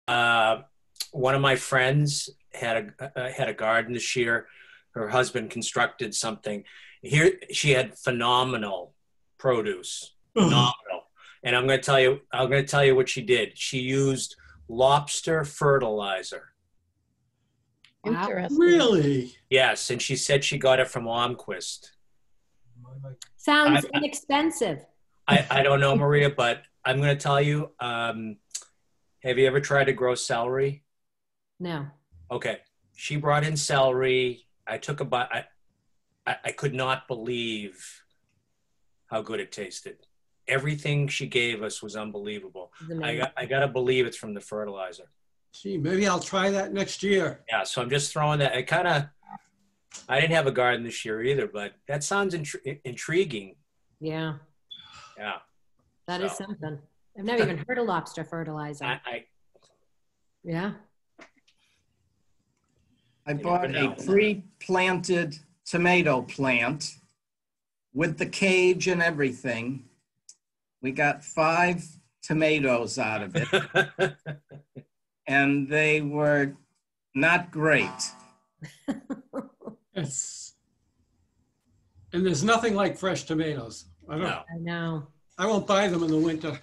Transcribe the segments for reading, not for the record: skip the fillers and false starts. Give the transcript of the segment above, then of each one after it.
One of my friends had a garden this year. Her husband constructed something. Here, she had phenomenal produce, phenomenal. And I'm going to tell you what she did. She used lobster fertilizer. Wow. Interesting. Really? Yes, and she said she got it from Lomquist. Sounds inexpensive. I don't know, Maria, but I'm going to tell you. Have you ever tried to grow celery? No. Okay. She brought in celery. I took a bite. I could not believe how good it tasted. Everything she gave us was unbelievable. I got to believe it's from the fertilizer. Gee, maybe I'll try that next year. Yeah, so I'm just throwing that. I didn't have a garden this year either, but that sounds intriguing. Yeah. Yeah. That is something. I've never even heard of lobster fertilizer. Yeah. I bought a pre-planted tomato plant with the cage and everything. We got 5 tomatoes out of it, and they were not great. It's, and there's nothing like fresh tomatoes. I know. I won't buy them in the winter.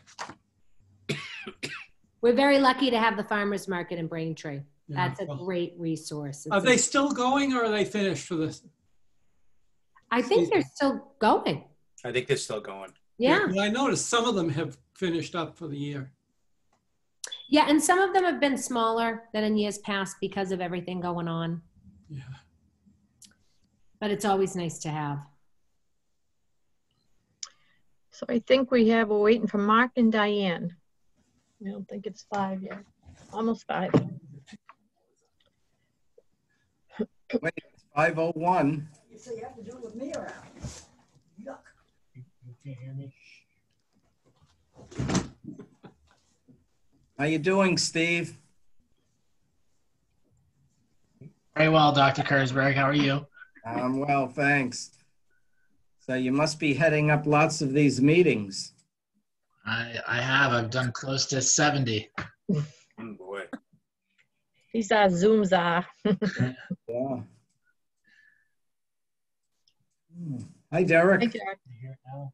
We're very lucky to have the farmers market in Braintree. Yeah, That's a great resource. Are they still going, or are they finished for this? I think they're still going. I think they're still going. Yeah. I noticed some of them have finished up for the year. Yeah, and some of them have been smaller than in years past because of everything going on. Yeah. But it's always nice to have. So I think we're waiting for Mark and Diane. I don't think it's 5 yet. Almost 5. Wait, it's 5:01. So you have to do it with me around. Yuck. You can't hear me? How you doing, Steve? Very well, Dr. Kurzberg. How are you? I'm well, thanks. So you must be heading up lots of these meetings. I have. I've done close to 70. Oh, boy. These are Zooms are. Yeah. Hi, Derek. Thank you, Derek. You hear it now?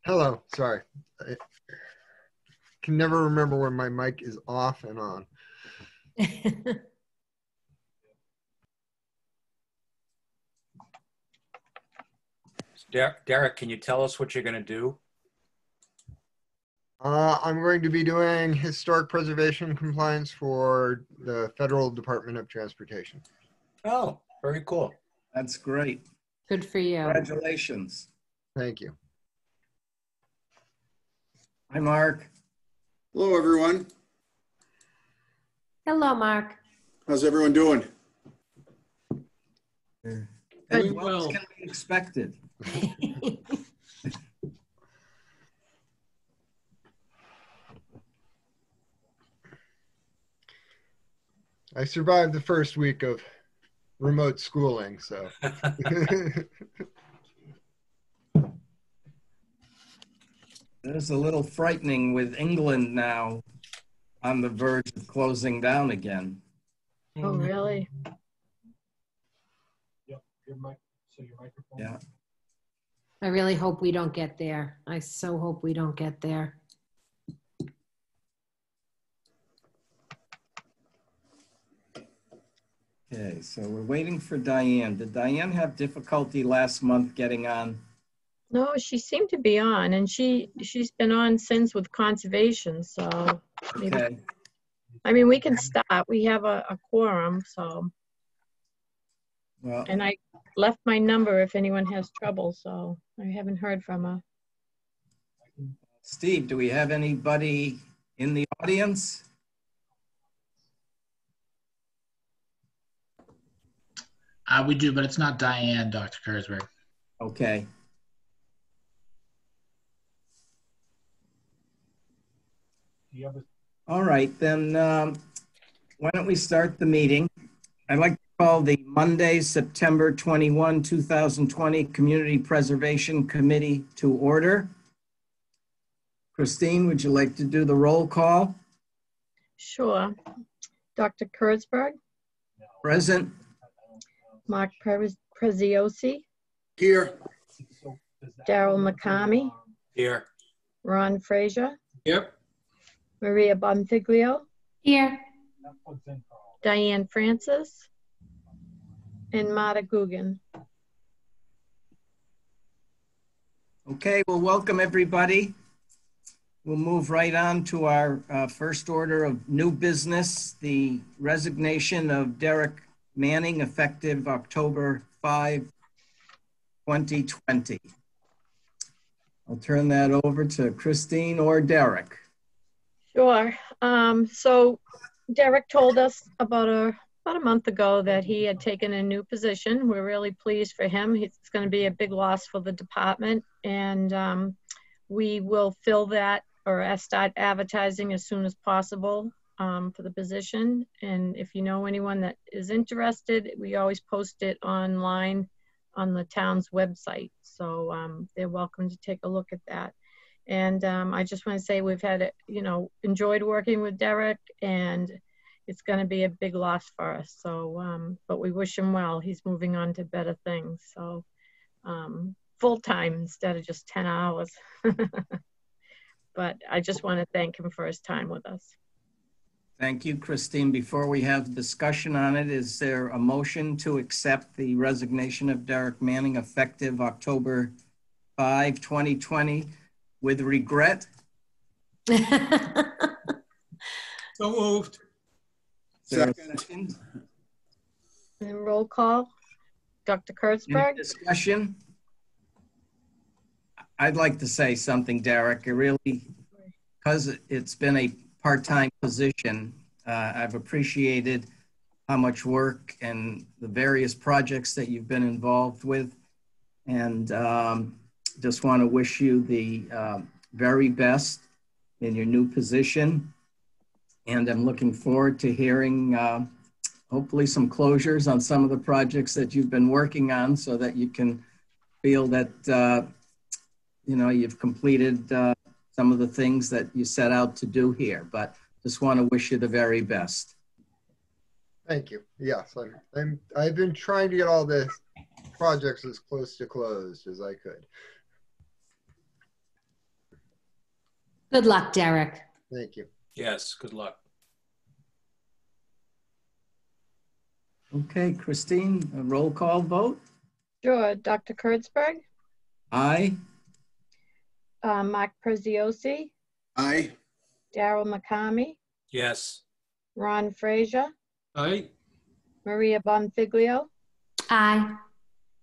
Hello, sorry. I can never remember when my mic is off and on. Derek, can you tell us what you're going to do? I'm going to be doing historic preservation compliance for the Federal Department of Transportation. Oh, very cool. That's great. Good for you. Congratulations. Thank you. Hi, Mark. Hello, everyone. Hello, Mark. How's everyone doing? As Well. well as can be expected. I survived the first week of remote schooling, so. It's a little frightening with England now on the verge of closing down again. Oh, really? Yep. Your microphone. Yeah. I really hope we don't get there. I so hope we don't get there. Okay, so we're waiting for Diane. Did Diane have difficulty last month getting on? No, she seemed to be on, and she's been on since with conservation. So maybe, Okay. I mean, we can start. We have a quorum. So, Well, and I left my number if anyone has trouble. So I haven't heard from her. Steve, do we have anybody in the audience? We do, but it's not Diane, Dr. Kurzberg. Okay. All right, then why don't we start the meeting? I'd like to call the Monday, September 21, 2020 Community Preservation Committee to order. Christine, would you like to do the roll call? Sure. Dr. Kurtzberg, Present. Mark Preziosi, Here. Daryl McCamey, Here. Ron Frazier, Yep. Maria Bonfiglio, Here. Diane Francis, and Marta Gugan. Okay, well, welcome everybody. We'll move right on to our first order of new business, the resignation of Derek Manning effective October 5, 2020. I'll turn that over to Christine or Derek. Sure. So Derek told us about a month ago that he had taken a new position. We're really pleased for him. It's going to be a big loss for the department, and we will fill that or start advertising as soon as possible for the position. And if you know anyone that is interested, we always post it online on the town's website. So they're welcome to take a look at that. And I just want to say we've had, enjoyed working with Derek, and it's going to be a big loss for us. So, but we wish him well. He's moving on to better things. So full-time instead of just 10 hours. But I just want to thank him for his time with us. Thank you, Christine. Before we have discussion on it, is there a motion to accept the resignation of Derek Manning effective October 5, 2020 with regret? So moved. Second. And roll call, Dr. Any Kurtzberg. discussion? I'd like to say something, Derek. It really, because it's been a part-time position, I've appreciated how much work and the various projects that you've been involved with. And just want to wish you the very best in your new position. And I'm looking forward to hearing hopefully some closures on some of the projects that you've been working on, so that you can feel that you've completed some of the things that you set out to do here. But just want to wish you the very best. Thank you. Yes, I've been trying to get all the projects as close to closed as I could. Good luck, Derek. Thank you. Yes, good luck. Okay, Christine, a roll call vote? Sure. Dr. Kurtzberg, Aye. Mark Preziosi, Aye. Daryl McCamey, Yes. Ron Frazier, Aye. Maria Bonfiglio, Aye.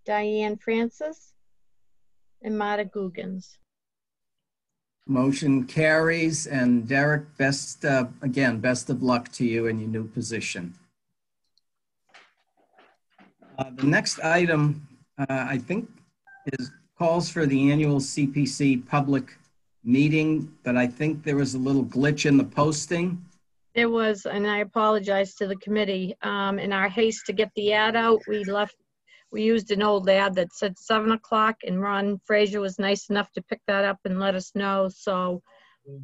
Diane Francis, and Marta Guggens. Motion carries. And Derek, again, best of luck to you in your new position. The next item, I think, calls for the annual CPC public meeting, but I think there was a little glitch in the posting. There was, and I apologize to the committee. In our haste to get the ad out, we used an old ad that said 7 o'clock, and Ron Frazier was nice enough to pick that up and let us know. So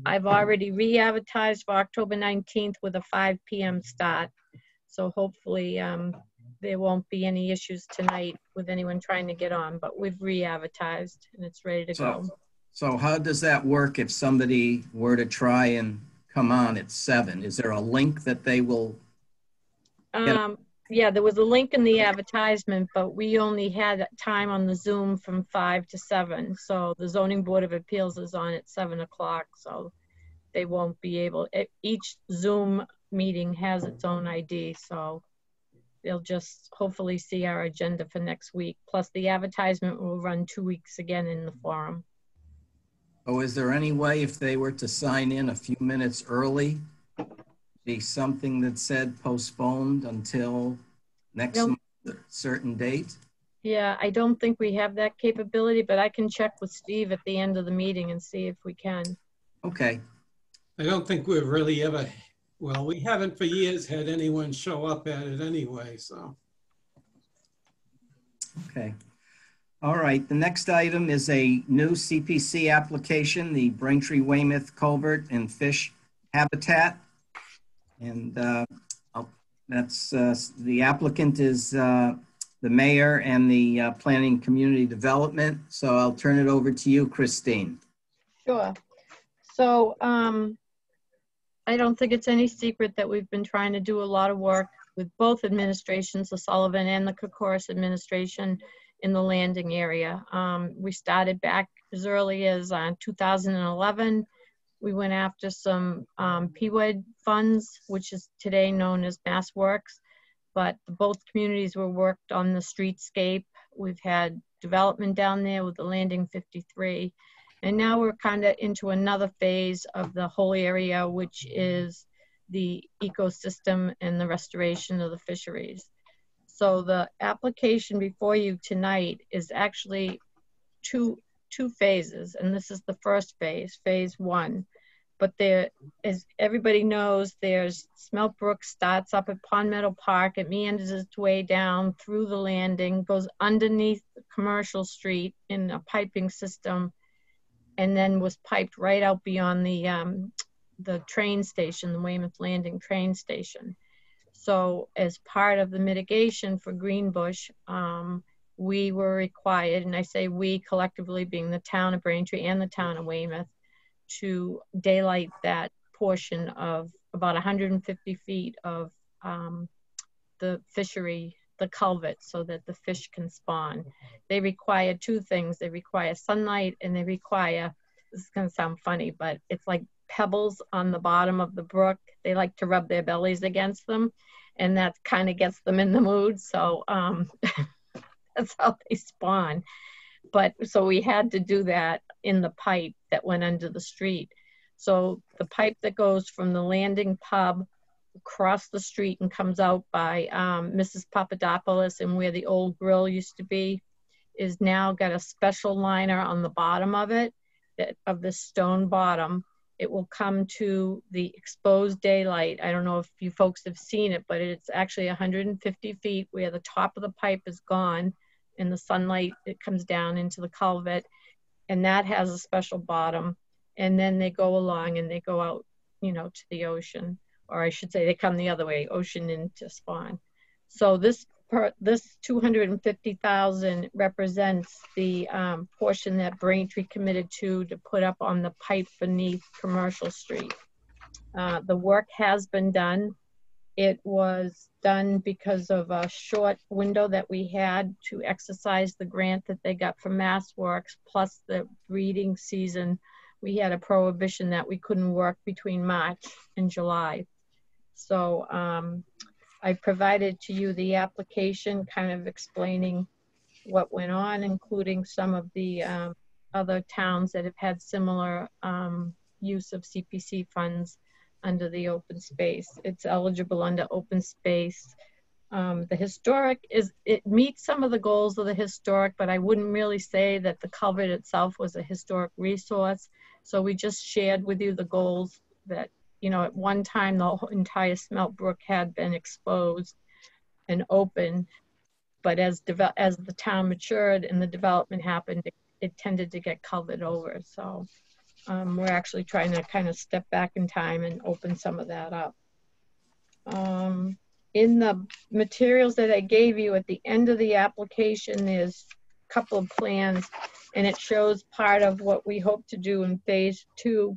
I've already re-advertised for October 19th with a 5 p.m. start. So hopefully there won't be any issues tonight with anyone trying to get on, but we've re-advertised and it's ready to go. So how does that work if somebody were to try and come on at 7? Is there a link that they will? Yeah, there was a link in the advertisement, but we only had time on the Zoom from 5 to 7. So the Zoning Board of Appeals is on at 7 o'clock. So they won't be able, each Zoom meeting has its own ID. So they'll just hopefully see our agenda for next week. Plus the advertisement will run 2 weeks again in the forum. Oh, is there any way if they were to sign in a few minutes early, be something that said postponed until next month, a certain date? Yeah, I don't think we have that capability, but I can check with Steve at the end of the meeting and see if we can. Okay. I don't think we've really ever, well, we haven't for years had anyone show up at it anyway, so. Okay. All right, the next item is a new CPC application, the Braintree Weymouth Culvert and Fish Habitat. And that's the applicant is the mayor and the Planning Community Development. So I'll turn it over to you, Christine. Sure. So I don't think it's any secret that we've been trying to do a lot of work with both administrations, the Sullivan and the Kokoris administration, in the landing area. We started back as early as 2011. We went after some PWED funds, which is today known as Mass Works, but both communities were worked on the streetscape. We've had development down there with the Landing 53. And now we're kind of into another phase of the whole area, which is the ecosystem and the restoration of the fisheries. So the application before you tonight is actually two phases, and this is the first phase, phase 1. But there, as everybody knows, there's Smelt Brook starts up at Pond Meadow Park. It meanders its way down through the landing, goes underneath Commercial Street in a piping system, and then was piped right out beyond the train station, the Weymouth Landing train station. So as part of the mitigation for Greenbush, we were required, and I say we collectively being the town of Braintree and the town of Weymouth, to daylight that portion of about 150 feet of the fishery, the culvert, so that the fish can spawn. They require 2 things. They require sunlight, and they require, this is going to sound funny, but it's like pebbles on the bottom of the brook. They like to rub their bellies against them, and that kind of gets them in the mood. So that's how they spawn. But so we had to do that in the pipe that went under the street. So the pipe that goes from the landing pub across the street and comes out by Mrs. Papadopoulos and where the old grill used to be is now got a special liner on the bottom of it, of the stone bottom. It will come to the exposed daylight. I don't know if you folks have seen it, but it's actually 150 feet where the top of the pipe is gone and the sunlight, it comes down into the culvert, and that has a special bottom. And then they go along and they go out, you know, to the ocean, or I should say they come the other way, ocean into spawn. So this 250,000 represents the portion that Braintree committed to put up on the pipe beneath Commercial Street. The work has been done. It was done because of a short window that we had to exercise the grant that they got from Mass Works, plus the breeding season. We had a prohibition that we couldn't work between March and July. So I provided to you the application kind of explaining what went on, including some of the other towns that have had similar use of CPC funds under the open space. It's eligible under open space. The historic it meets some of the goals of the historic, but I wouldn't really say that the culvert itself was a historic resource. So we just shared with you the goals that, you know, at one time the entire Smelt Brook had been exposed and open, but as the town matured and the development happened, it tended to get culverted over. So we're actually trying to kind of step back in time and open some of that up. In the materials that I gave you at the end of the application, there's a couple of plans, and it shows part of what we hope to do in phase 2,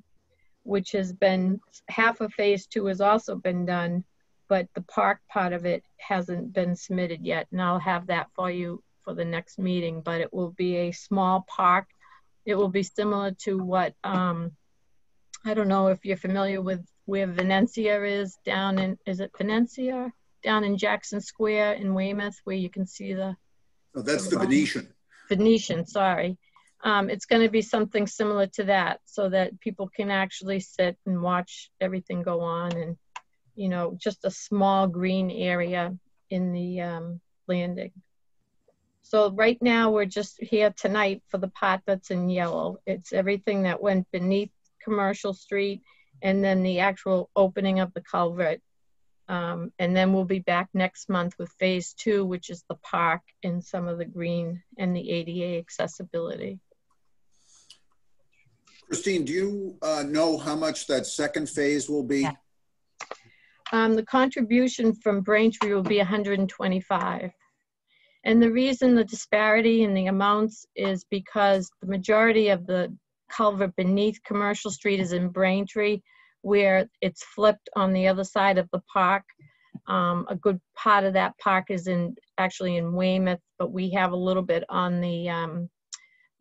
which has been, half of phase 2 has also been done, but the park part of it hasn't been submitted yet. And I'll have that for you for the next meeting, but it will be a small park. It will be similar to what, I don't know if you're familiar with where Venencia is down in, is it Venencia? Down in Jackson Square in Weymouth, where you can see the... Oh, that's the Venetian. Venetian, sorry. It's going to be something similar to that, so that people can actually sit and watch everything go on, and, you know, just a small green area in the landing. So right now we're just here tonight for the part that's in yellow. It's everything that went beneath Commercial Street, and then the actual opening of the culvert And then we'll be back next month with phase 2, which is the park and some of the green and the ADA accessibility. Christine, do you know how much that second phase will be? Yeah. The contribution from Braintree will be 125. And the reason the disparity in the amounts is because the majority of the culvert beneath Commercial Street is in Braintree, where it's flipped on the other side of the park. A good part of that park is actually in Weymouth, but we have a little bit on the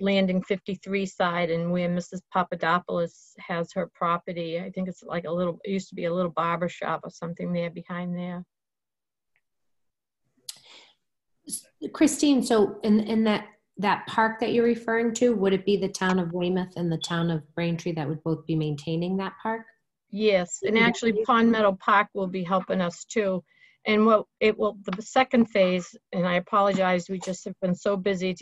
Landing 53 side, and where Mrs. Papadopoulos has her property. I think it's like it used to be a little barber shop or something there behind there. Christine, so in that park that you're referring to, would it be the town of Weymouth and the town of Braintree that would both be maintaining that park? Yes, and actually Pond Meadow Park will be helping us too. And the second phase, and I apologize, we just have been so busy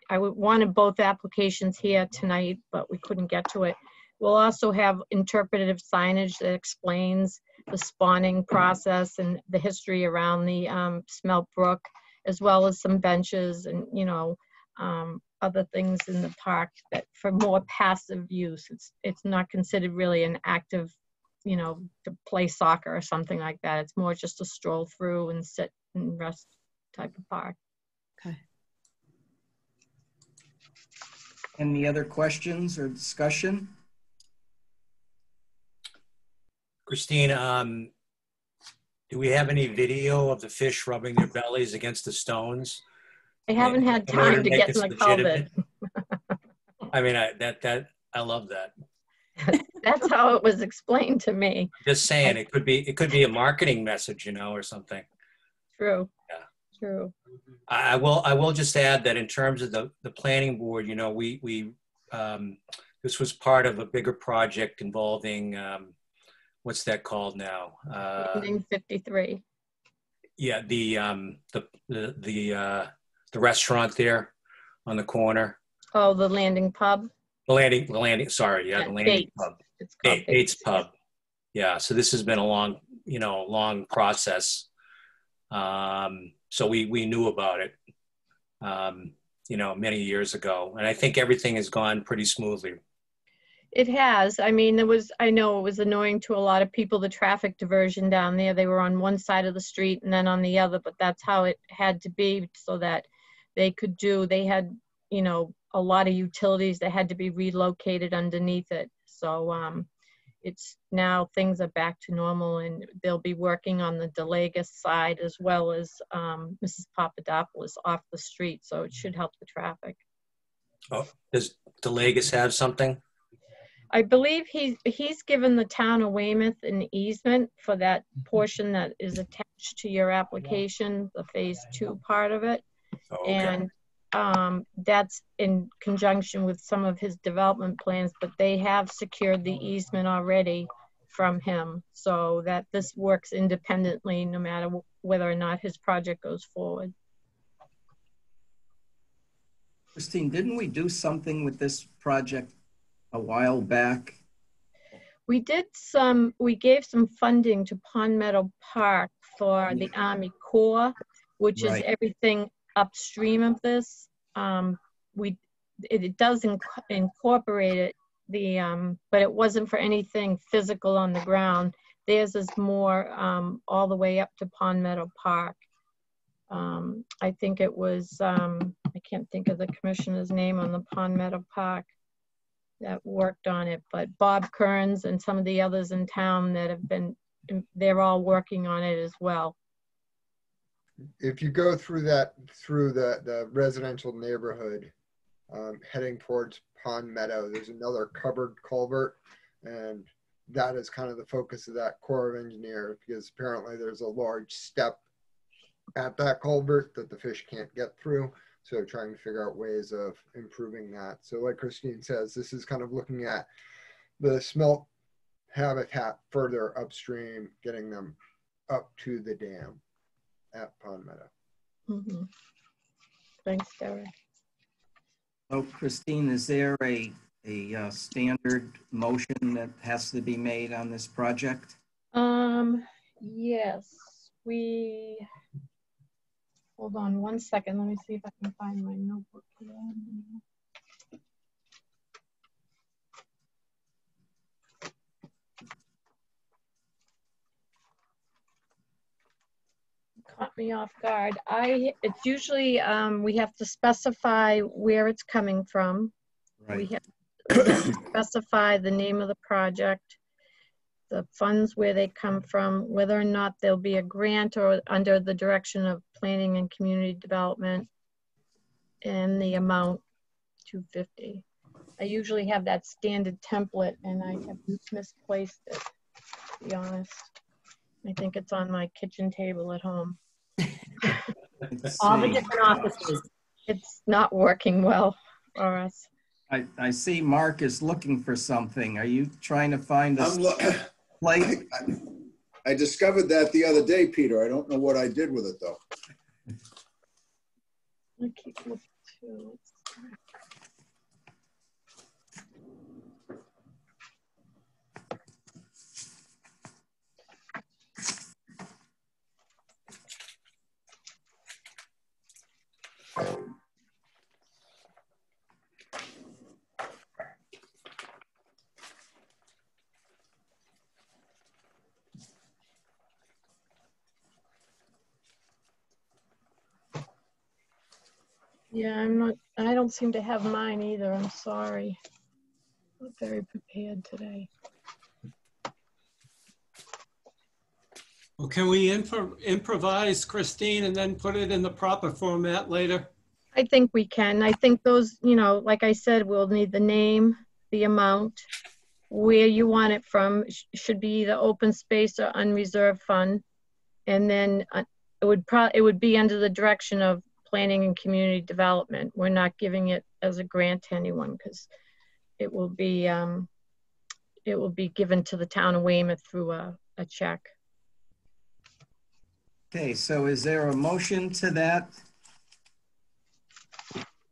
I wanted both applications here tonight, but we couldn't get to it. We'll also have interpretive signage that explains the spawning process and the history around the Smelt Brook, as well as some benches and, other things in the park that for more passive use. It's not considered really an active, to play soccer or something like that. It's more just a stroll through and sit and rest type of park. Okay. Any other questions or discussion? Christine, do we have any video of the fish rubbing their bellies against the stones? I haven't had time to get in the culvert. I mean, I love that. That's how it was explained to me. Just saying, it could be a marketing message, or something. True. Yeah. True. I will just add that in terms of the planning board, we this was part of a bigger project involving what's that called now? Landing 53. Yeah, the restaurant there on the corner. Oh, the Landing Pub. The landing. Sorry, yeah, the Landing Bates. Pub. It's called Bates Pub. Yeah, so this has been a long process. So we knew about it, many years ago, and I think everything has gone pretty smoothly. It has. I mean, I know it was annoying to a lot of people, the traffic diversion down there. They were on one side of the street and then on the other, but that's how it had to be so that they had, a lot of utilities that had to be relocated underneath it. So it's now things are back to normal, and they'll be working on the DeLagus side as well as Mrs. Papadopoulos off the street. So it should help the traffic. Oh, does DeLagus have something? I believe he's given the town of Weymouth an easement for that portion that is attached to your application, the phase 2 part of it. Oh, okay. And that's in conjunction with some of his development plans, but they have secured the easement already from him, so that this works independently no matter whether or not his project goes forward. Christine, didn't we do something with this project a while back? We gave some funding to Pond Meadow Park for the Army Corps, which is everything upstream of this. It does incorporate it, but it wasn't for anything physical on the ground. Theirs is more all the way up to Pond Meadow Park. I think it was, I can't think of the commissioner's name on the Pond Meadow Park that worked on it, but Bob Kearns and some of the others in town that have been, they're all working on it as well. If you go through the residential neighborhood, heading towards Pond Meadow, there's another covered culvert, and that is kind of the focus of that Corps of Engineers, because apparently there's a large step at that culvert that the fish can't get through. So trying to figure out ways of improving that. So like Christine says, this is kind of looking at the smelt habitat further upstream, getting them up to the dam at Pond Meadow. Mm-hmm. Thanks, Derek. So Christine, is there a standard motion that has to be made on this project? Yes, hold on one second. Let me see if I can find my notebook here. Caught me off guard. It's usually, we have to specify where it's coming from. We Right. have to specify the name of the project, the funds where they come from, whether or not there'll be a grant or under the direction of planning and community development, and the amount, $250. I usually have that standard template and I have misplaced it, to be honest. I think it's on my kitchen table at home. Let's All the see. different offices. It's not working well for us. I see Mark is looking for something. Are you trying to find I'm a plate? I discovered that the other day, Peter. I don't know what I did with it though. I keep looking too. Yeah, I don't seem to have mine either. I'm sorry. I'm not very prepared today. Well, can we improvise, Christine, and then put it in the proper format later? I think we can. I think those, like I said, we'll need the name, the amount, where you want it from, should be either open space or unreserved fund. And then it would be under the direction of planning and community development. We're not giving it as a grant to anyone because it will be given to the town of Weymouth through a check. Okay, so is there a motion to that?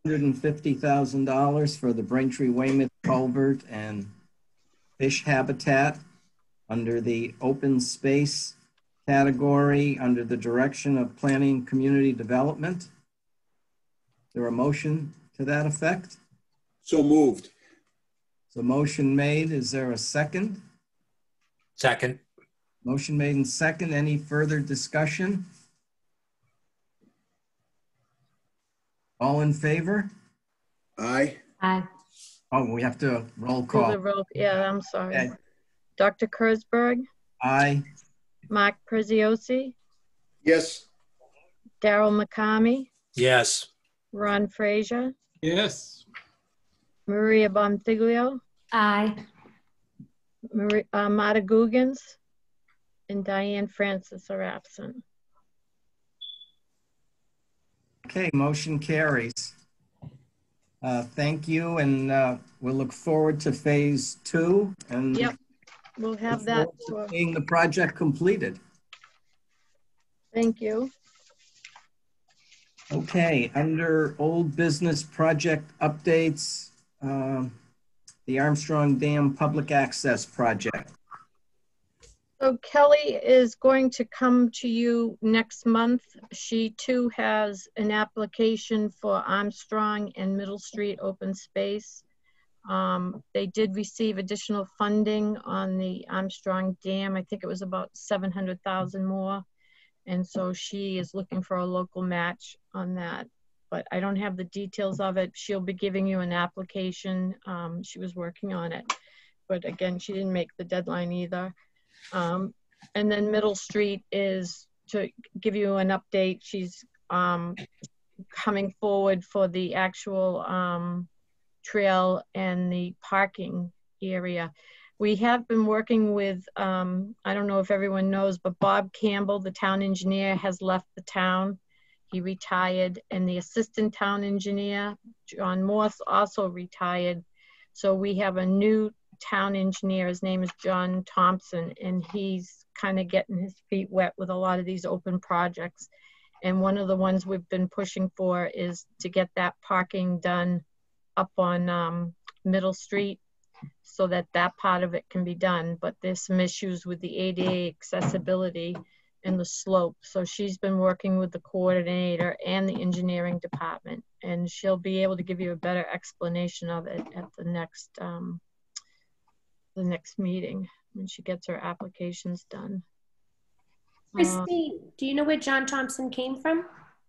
$150,000 for the Braintree Weymouth culvert and fish habitat under the open space category under the direction of planning and community development. Is there a motion to that effect? So moved. So motion made. Is there a second? Second. Motion made and second. Any further discussion? All in favor? Aye. Aye. Oh, we have to roll Do call. the roll. Yeah, I'm sorry. Okay. Dr. Kurzberg, Aye. Mark Preziosi, Yes. Daryl McCamey, Yes. Ron Frazier, Yes. Maria Bonfiglio, Aye. Marta Guggens, and Diane Francis are absent. Okay, motion carries. Thank you, and we'll look forward to phase 2. And Yep, we'll have that. seeing the project completed. Thank you. Okay, under old business project updates, the Armstrong Dam Public Access Project. So Kelly is going to come to you next month. She too has an application for Armstrong and Middle Street open space. They did receive additional funding on the Armstrong Dam. I think it was about 700,000 more. And so she is looking for a local match on that, but I don't have the details of it. She'll be giving you an application. She was working on it, but again, she didn't make the deadline either. And then Middle Street is to give you an update. She's coming forward for the actual trail and the parking area. We have been working with, I don't know if everyone knows, but Bob Campbell, the town engineer, has left the town. He retired, and the assistant town engineer, John Morse, also retired. So we have a new town engineer. His name is John Thompson, and he's kind of getting his feet wet with a lot of these open projects. And one of the ones we've been pushing for is to get that parking done up on Middle Street. so that that part of it can be done. But there's some issues with the ADA accessibility and the slope. So she's been working with the coordinator and the engineering department, and she'll be able to give you a better explanation of it at the next meeting when she gets her applications done. Christine, do you know where John Thompson came from?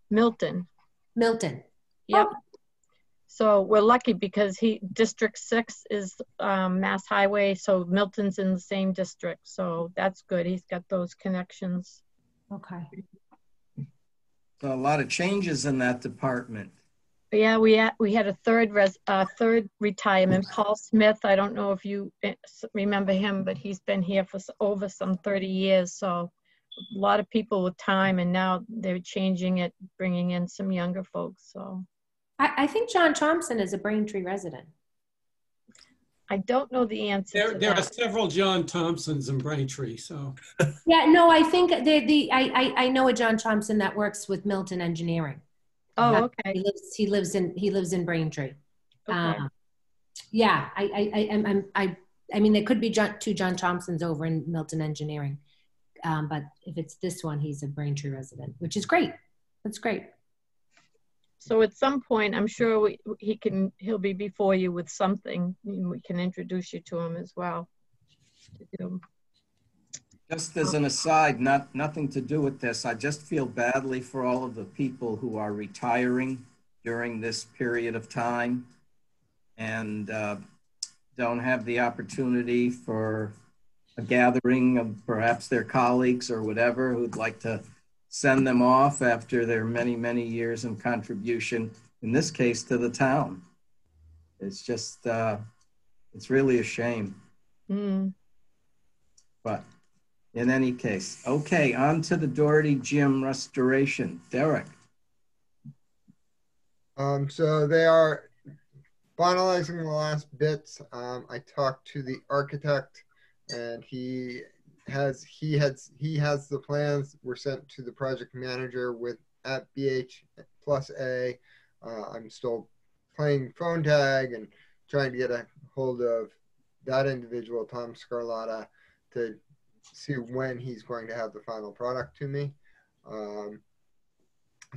Milton. Milton. Yep. So we're lucky because District 6 is Mass Highway, so Milton's in the same district. So that's good. He's got those connections. Okay. So a lot of changes in that department. Yeah, we had a third retirement. Paul Smith, I don't know if you remember him, but he's been here for over some 30 years. So a lot of people with time, and now they're changing it, bringing in some younger folks. So I think John Thompson is a Braintree resident. I don't know the answer to There are that. several John Thompsons in Braintree, so. Yeah, no, I think I know a John Thompson that works with Milton Engineering. Oh, okay. He lives in Braintree. Okay. Yeah, I mean, there could be two John Thompsons over in Milton Engineering, but if it's this one, he's a Braintree resident, which is great. That's great. So at some point, I'm sure he'll be before you with something. We can introduce you to him as well. Just as an aside, nothing to do with this, I just feel badly for all of the people who are retiring during this period of time and don't have the opportunity for a gathering of perhaps their colleagues or whatever who'd like to send them off after their many, many years in contribution, in this case, to the town. It's just, it's really a shame. Mm. But in any case, okay, on to the Doherty Gym restoration. Derek. So they are finalizing the last bits. I talked to the architect, and he has the plans were sent to the project manager at BH+A. I'm still playing phone tag and trying to get a hold of that individual, Tom Scarlatta, to see when he's going to have the final product to me.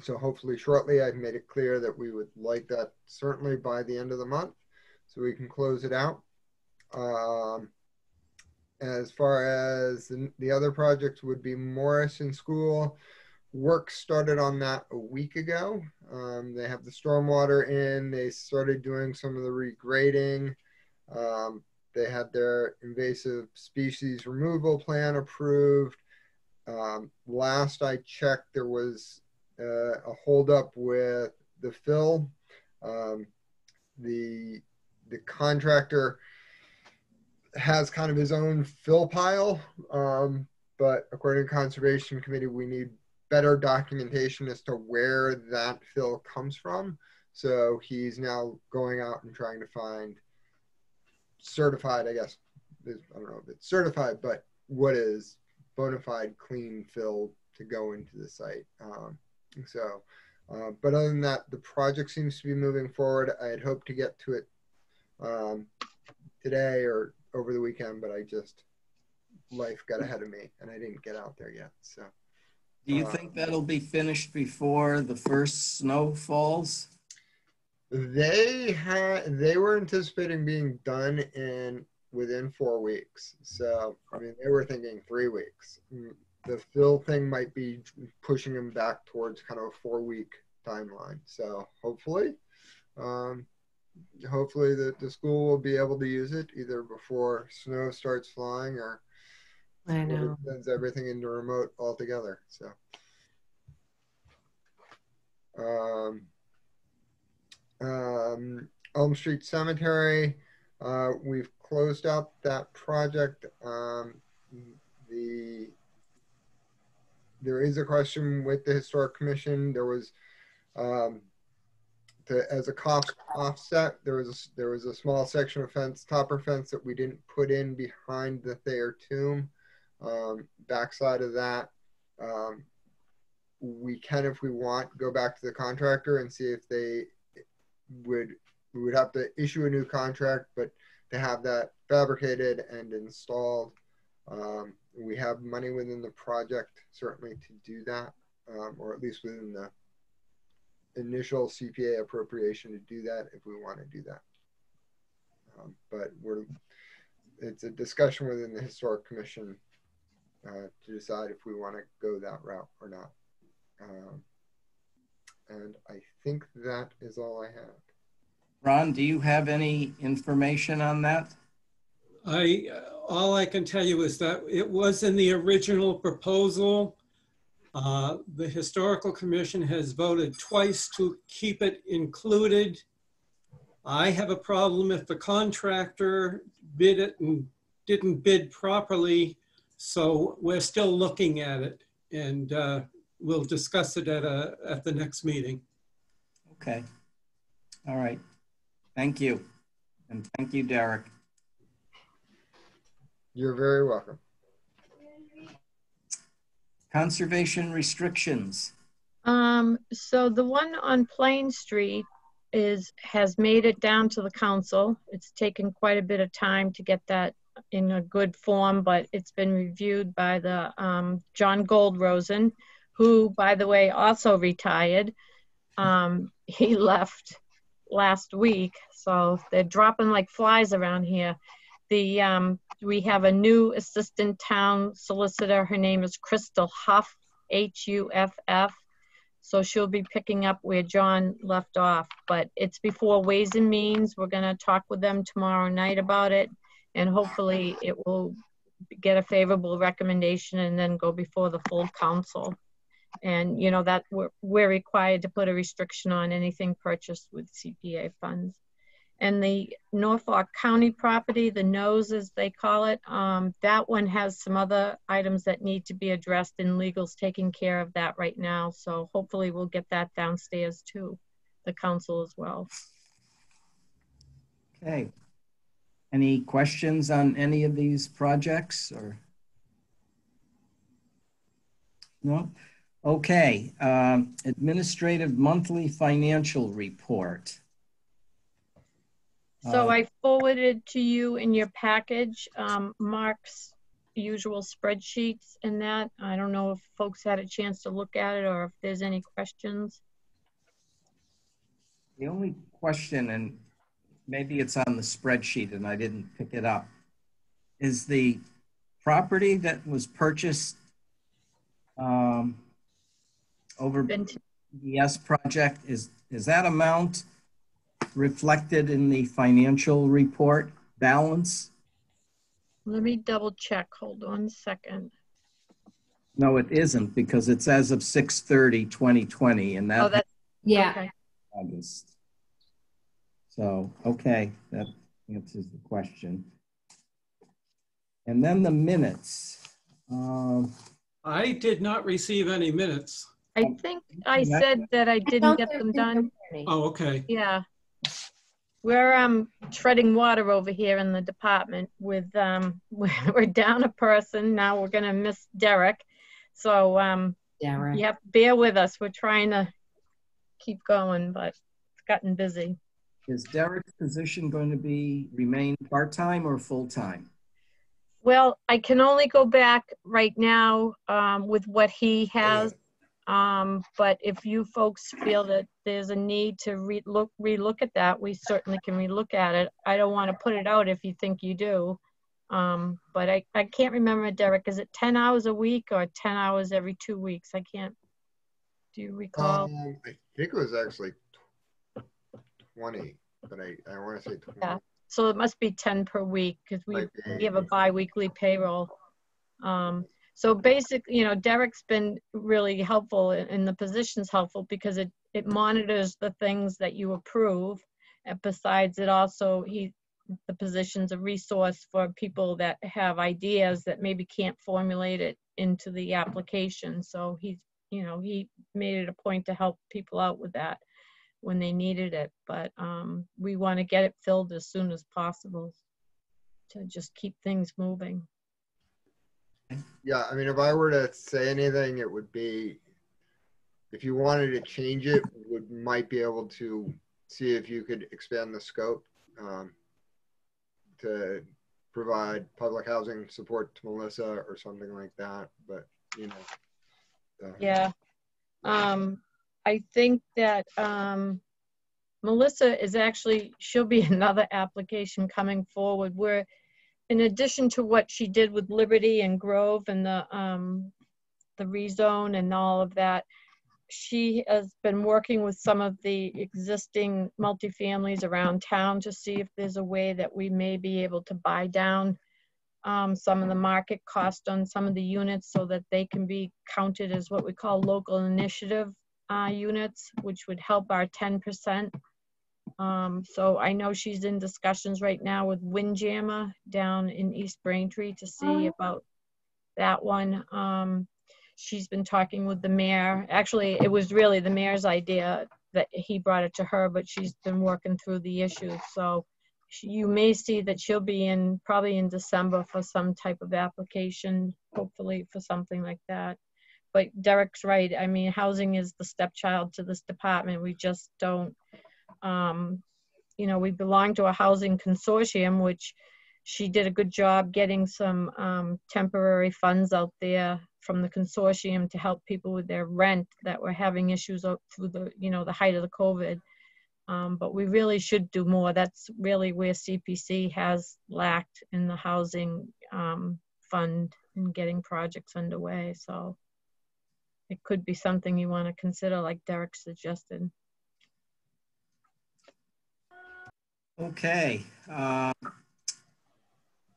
So hopefully shortly. I've made it clear that we would like that certainly by the end of the month so we can close it out. As far as the other projects would be Morrison School. Work started on that a week ago. They have the stormwater in. They started doing some of the regrading. They had their invasive species removal plan approved. Last I checked, there was a holdup with the fill. The contractor has kind of his own fill pile, but according to Conservation Committee, we need better documentation as to where that fill comes from. So he's now going out and trying to find certified, I guess, I don't know if it's certified, but what is bona fide clean fill to go into the site. But other than that, the project seems to be moving forward. I had hoped to get to it today or over the weekend, but life got ahead of me and I didn't get out there yet. So, Do you think that'll be finished before the first snow falls? They were anticipating being done within 4 weeks. So, I mean, they were thinking 3 weeks. The fill thing might be pushing them back towards kind of a 4-week timeline. So hopefully the school will be able to use it either before snow starts flying or I know. sends everything into remote altogether. So Elm Street Cemetery, we've closed out that project. There is a question with the Historic Commission. There was as a cost offset, there was a small section of fence, topper fence, that we didn't put in behind the Thayer tomb. Backside of that, we can, if we want, go back to the contractor and see if we would have to issue a new contract, but to have that fabricated and installed. We have money within the project certainly to do that, or at least within the initial CPA appropriation to do that if we want to do that. But it's a discussion within the Historic Commission to decide if we want to go that route or not. And I think that is all I have. Ron, do you have any information on that? All I can tell you is that it was in the original proposal. The Historical Commission has voted twice to keep it included. I have a problem if the contractor bid it and didn't bid properly, so we're still looking at it, and we'll discuss it at the next meeting. Okay. All right. Thank you. And thank you, Derek. You're very welcome. Conservation restrictions. So the one on Plain Street has made it down to the council. It's taken quite a bit of time to get that in a good form, but it's been reviewed by the John Goldrosen, who, by the way, also retired. He left last week, so they're dropping like flies around here. We have a new assistant town solicitor. Her name is Crystal Huff, Huff. So she'll be picking up where John left off, but it's before Ways and Means. We're gonna talk with them tomorrow night about it, and hopefully it will get a favorable recommendation and then go before the full council. And you know that we're required to put a restriction on anything purchased with CPA funds. And the Norfolk County property, the nose as they call it, that one has some other items that need to be addressed, and legal's taking care of that right now. So hopefully we'll get that downstairs to the council as well. Okay. Any questions on any of these projects or? No? Okay. Administrative monthly financial report. So I forwarded to you in your package Mark's usual spreadsheets and that. I don't know if folks had a chance to look at it or if there's any questions. The only question, and maybe it's on the spreadsheet and I didn't pick it up, is the property that was purchased over the S project, is that amount reflected in the financial report balance? Let me double check. Hold on a second. No, it isn't, because it's as of 6/30/2020, and that. Oh, that's Yeah. okay. August. So, okay, that answers the question. And then the minutes. I did not receive any minutes. I think I said that I didn't get them done. Oh, okay. Yeah. We're treading water over here in the department with we're down a person. Now we're gonna miss Derek. So Derek. you have to bear with us. We're trying to keep going, but it's gotten busy. Is Derek's position going to remain part-time or full-time? Well, I can only go back right now with what he has. But if you folks feel that there's a need to relook at that, we certainly can relook at it. I don't want to put it out if you think you do. But I can't remember, Derek, is it 10 hours a week or 10 hours every 2 weeks? I can't, do you recall? I think it was actually 20, but I want to say 20. Yeah, so it must be 10 per week because we have a bi-weekly payroll. So basically, you know, Derek's been really helpful and the position's helpful because it monitors the things that you approve. And besides, it also, the position's a resource for people that have ideas that maybe can't formulate it into the application. So he made it a point to help people out with that when they needed it. But we want to get it filled as soon as possible to just keep things moving. Yeah, I mean, if I were to say anything, it would be, if you wanted to change it, might be able to see if you could expand the scope. to provide public housing support to Melissa or something like that, but you know. Yeah. I think that Melissa is actually, she'll be another application coming forward where, in addition to what she did with Liberty and Grove and the rezone and all of that, she has been working with some of the existing multifamilies around town to see if there's a way that we may be able to buy down some of the market cost on some of the units so that they can be counted as what we call local initiative units, which would help our 10%. So I know she's in discussions right now with Windjammer down in East Braintree to see about that one. She's been talking with the mayor. Actually, it was really the mayor's idea that he brought it to her, but she's been working through the issues. So you may see that she'll be in probably in December for some type of application, hopefully for something like that. But Derek's right. I mean, housing is the stepchild to this department. We just don't, you know, we belong to a housing consortium, which she did a good job getting some temporary funds out there from the consortium to help people with their rent that were having issues through the, you know, the height of the COVID. But we really should do more. That's really where CPC has lacked in the housing fund and getting projects underway. So it could be something you want to consider, like Derek suggested. Okay.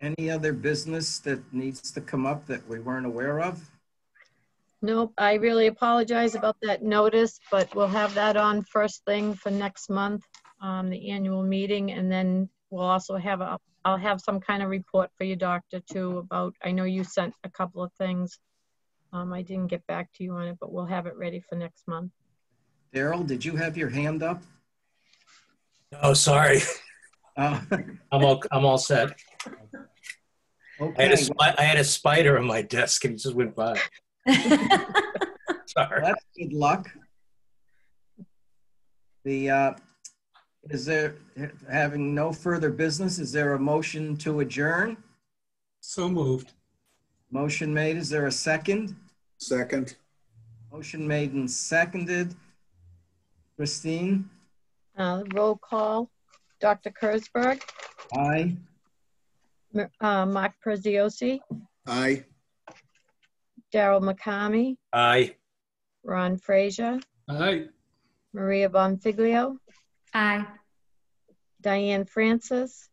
Any other business that needs to come up that we weren't aware of? Nope, I really apologize about that notice, but we'll have that on first thing for next month, the annual meeting. And then we'll also have I'll have some kind of report for you, doctor, too, about, I know you sent a couple of things. I didn't get back to you on it, but we'll have it ready for next month. Daryl, did you have your hand up? Oh, sorry. Oh. I'm all set. Okay. I had a spider on my desk and it just went by. Sorry. Well, that's good luck. Is there, having no further business, is there a motion to adjourn? So moved. Motion made. Is there a second? Second. Motion made and seconded. Christine? Roll call. Dr. Kurzberg, Aye. Mark Preziosi, Aye. Daryl McCamey, Aye. Ron Frazier, Aye. Maria Bonfiglio, Aye. Diane Francis,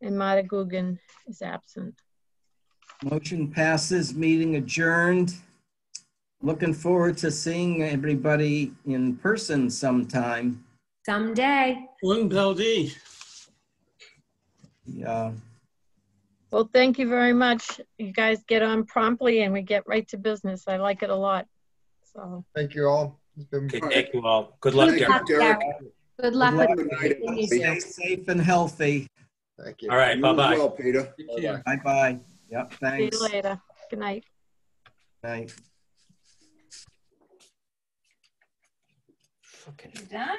and Marta Guggen is absent. Motion passes, meeting adjourned. Looking forward to seeing everybody in person sometime. Someday. One Belde. Yeah. Well, thank you very much. You guys get on promptly and we get right to business. I like it a lot. So Thank you all. It's been Okay, thank you all. Good luck, Thank you, Derek. Derek. Good luck Good with luck. everything you Stay do. safe and healthy. Thank you. All right, You as bye-bye. well, Peter. Take care. Bye-bye. Yep, see thanks. you later. Good night. Night. Okay. You done?